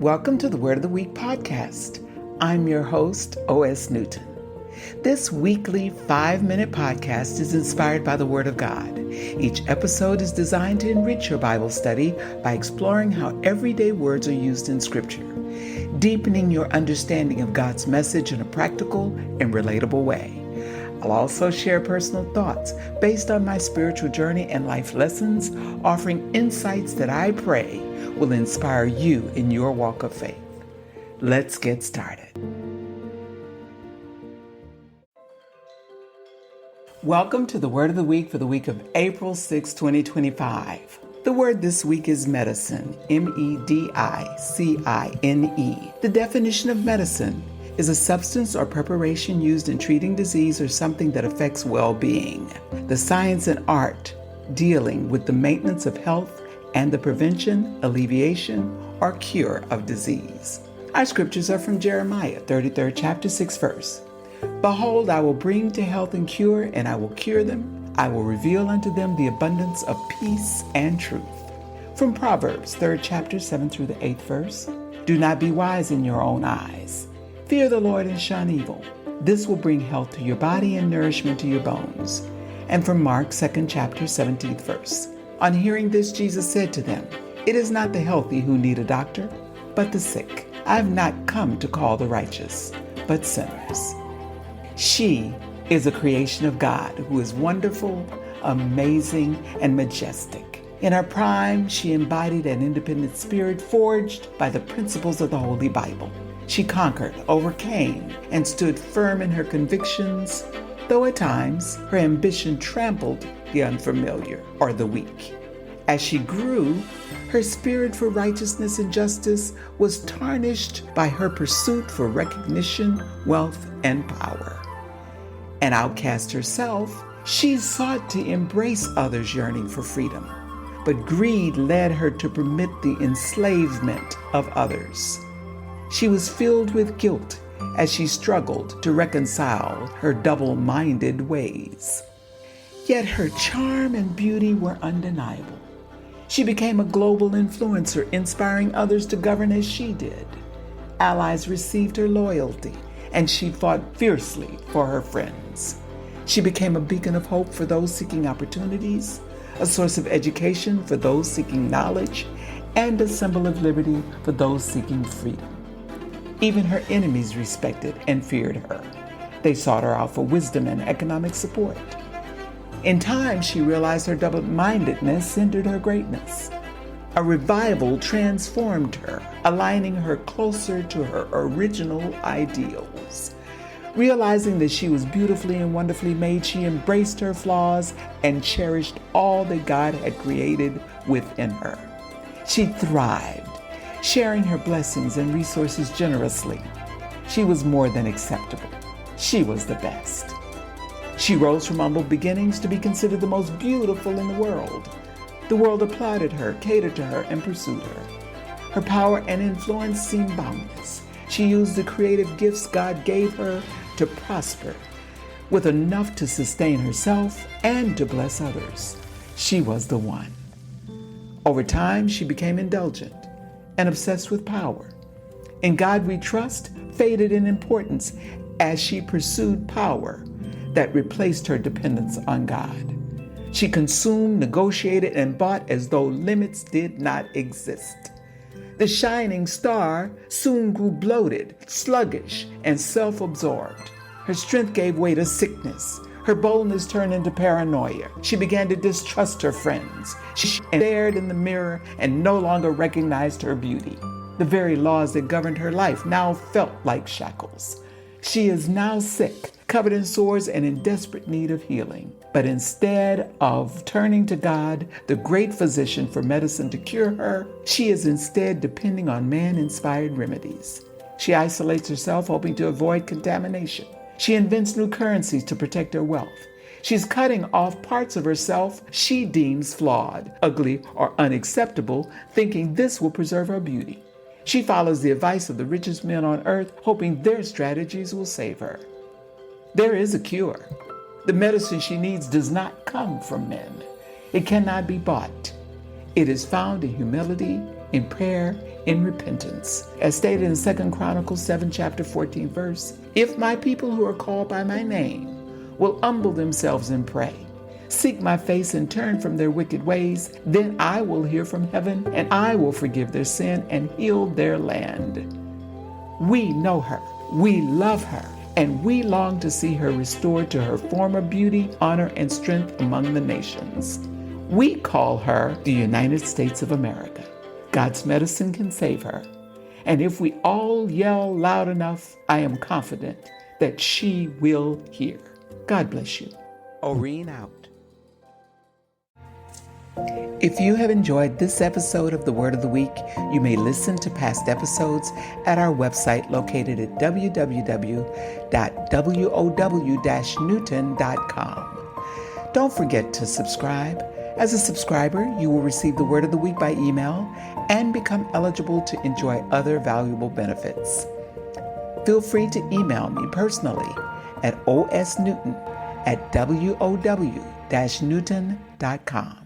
Welcome to the Word of the Week podcast. I'm your host, O.S. Newton. This weekly 5-minute podcast is inspired by the Word of God. Each episode is designed to enrich your Bible study by exploring how everyday words are used in Scripture, deepening your understanding of God's message in a practical and relatable way. I'll also share personal thoughts based on my spiritual journey and life lessons, offering insights that I pray will inspire you in your walk of faith. Let's get started. Welcome to the Word of the Week for the week of April 6, 2025. The word this week is medicine, medicine. The definition of medicine is a substance or preparation used in treating disease or something that affects well-being. The science and art dealing with the maintenance of health and the prevention, alleviation, or cure of disease. Our scriptures are from Jeremiah, 33rd chapter, 6th verse. Behold, I will bring to health and cure, and I will cure them. I will reveal unto them the abundance of peace and truth. From Proverbs, 3rd chapter, 7th through the 8th verse. Do not be wise in your own eyes. Fear the Lord and shun evil. This will bring health to your body and nourishment to your bones. And from Mark, 2nd chapter, 17th verse. On hearing this, Jesus said to them, It is not the healthy who need a doctor, but the sick. I have not come to call the righteous, but sinners. She is a creation of God who is wonderful, amazing, and majestic. In her prime, she embodied an independent spirit forged by the principles of the Holy Bible. She conquered, overcame, and stood firm in her convictions, though at times her ambition trampled the unfamiliar or the weak. As she grew, her spirit for righteousness and justice was tarnished by her pursuit for recognition, wealth, and power. An outcast herself, she sought to embrace others yearning for freedom, but greed led her to permit the enslavement of others. She was filled with guilt as she struggled to reconcile her double-minded ways. Yet her charm and beauty were undeniable. She became a global influencer, inspiring others to govern as she did. Allies received her loyalty, and she fought fiercely for her friends. She became a beacon of hope for those seeking opportunities, a source of education for those seeking knowledge, and a symbol of liberty for those seeking freedom. Even her enemies respected and feared her. They sought her out for wisdom and economic support. In time, she realized her double-mindedness hindered her greatness. A revival transformed her, aligning her closer to her original ideals. Realizing that she was beautifully and wonderfully made, she embraced her flaws and cherished all that God had created within her. She thrived, sharing her blessings and resources generously. She was more than acceptable. She was the best. She rose from humble beginnings to be considered the most beautiful in the world. The world applauded her, catered to her, and pursued her. Her power and influence seemed boundless. She used the creative gifts God gave her to prosper, with enough to sustain herself and to bless others. She was the one. Over time, she became indulgent and obsessed with power. In God We Trust faded in importance as she pursued power that replaced her dependence on God. She consumed, negotiated, and bought as though limits did not exist. The shining star soon grew bloated, sluggish, and self-absorbed. Her strength gave way to sickness. Her boldness turned into paranoia. She began to distrust her friends. She stared in the mirror and no longer recognized her beauty. The very laws that governed her life now felt like shackles. She is now sick, covered in sores, and in desperate need of healing. But instead of turning to God, the great physician, for medicine to cure her, she is instead depending on man-inspired remedies. She isolates herself, hoping to avoid contamination. She invents new currencies to protect her wealth. She's cutting off parts of herself she deems flawed, ugly, or unacceptable, thinking this will preserve her beauty. She follows the advice of the richest men on earth, hoping their strategies will save her. There is a cure. The medicine she needs does not come from men. It cannot be bought. It is found in humility, in prayer, in repentance. As stated in 2 Chronicles 7, chapter 14, verse, if my people who are called by my name will humble themselves and pray, seek my face and turn from their wicked ways, then I will hear from heaven and I will forgive their sin and heal their land. We know her, we love her, and we long to see her restored to her former beauty, honor, and strength among the nations. We call her the United States of America. God's medicine can save her. And if we all yell loud enough, I am confident that she will hear. God bless you. Oreen out. If you have enjoyed this episode of the Word of the Week, you may listen to past episodes at our website located at www.wow-newton.com. Don't forget to subscribe. As a subscriber, you will receive the Word of the Week by email and become eligible to enjoy other valuable benefits. Feel free to email me personally at osnewton@wow-newton.com.